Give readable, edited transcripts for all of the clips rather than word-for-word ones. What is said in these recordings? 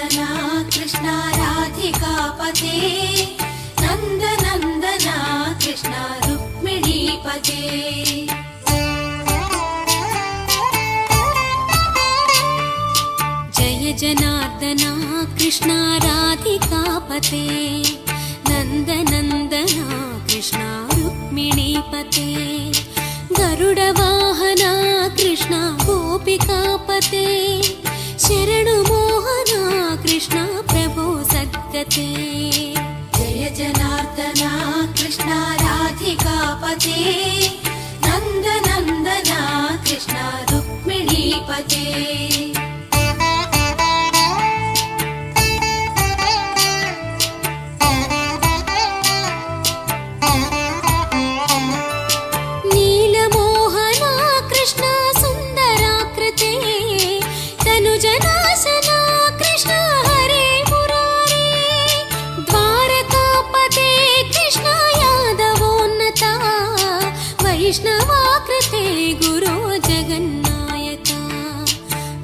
जनार्दना कृष्ण राधिकापते नन्दनन्दना कृष्ण रुक्मिणीपते जय जनार्दना कृष्ण राधिकापते नन्दनन्दना कृष्ण रुक्मिणीपते गरुडवाहना कृष्ण गोपिकापते शरणुमोहना कृष्ण प्रभो सद्गते जय जनार्दना कृष्ण राधिकापते नन्दनन्दना कृष्ण रुक्मिणीपते वैष्णवाकृते गुरो जगन्नायका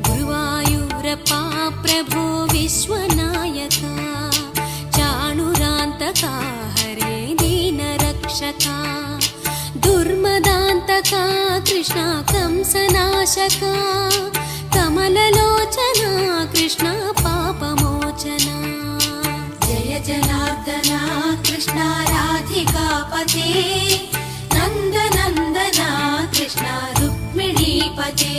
गुरुवायूरप्पा प्रभो विश्वनायका चाणुरान्तका हरे दीनरक्षका दुर्मदान्तका कृष्ण कंसनाशका कमललोचना कृष्ण पापमोचना जय जनार्दना कृष्ण राधिकापते नन्दनन्दना कृष्ण रुक्मिणीपते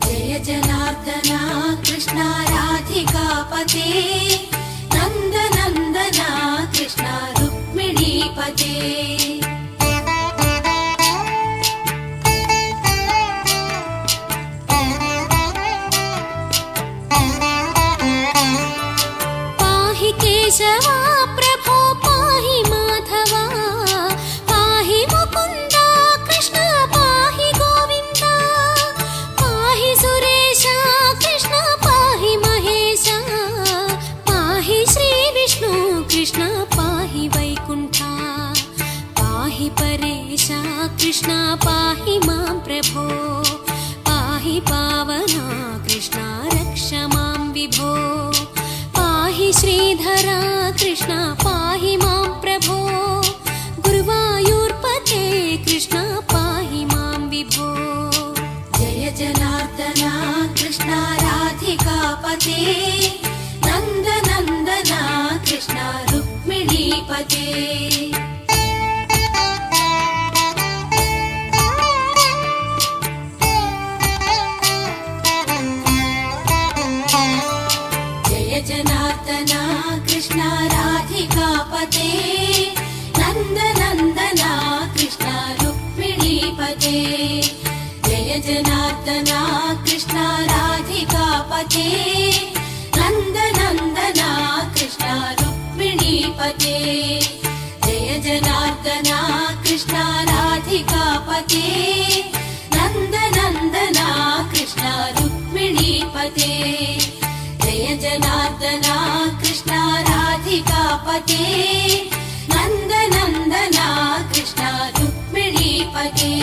जय जनार्दना कृष्ण राधिकापते नन्दनन्दना कृष्ण रुक्मिणीपते पाहि केशवा प्रभो पाहि माधवा पाहि मुकुन्दा कृष्ण पाहि गोविन्दा पाहि सुरेशा कृष्ण पाहि महेशा पाहि श्री विष्णु कृष्ण पाहि वैकुण्ठा पाहि परेशा कृष्ण पाहि मां प्रभो पाहि पावना कृष्ण रक्ष मां विभो पाहि श्रीधरा कृष्ण पाहि मां प्रभो गुरुवायूर्पते कृष्ण पाहि मां विभो जय जनार्दना कृष्ण राधिकापते नन्दनन्दना कृष्ण रुक्मिणीपते जय जनार्दना कृष्ण राधिकापते नन्दनन्दना कृष्ण रुक्मिणीपते जय जनार्दना कृष्ण राधिकापते नन्दनन्दना कृष्ण रुक्मिणीपते जय जनार्दना कृष्ण राधिकापते नन्दनन्दना कृष्ण रुक्मिणीपते जय जनार्दना कृष्ण राधिकापते नन्दनन्दना कृष्ण रुक्मिणीपते।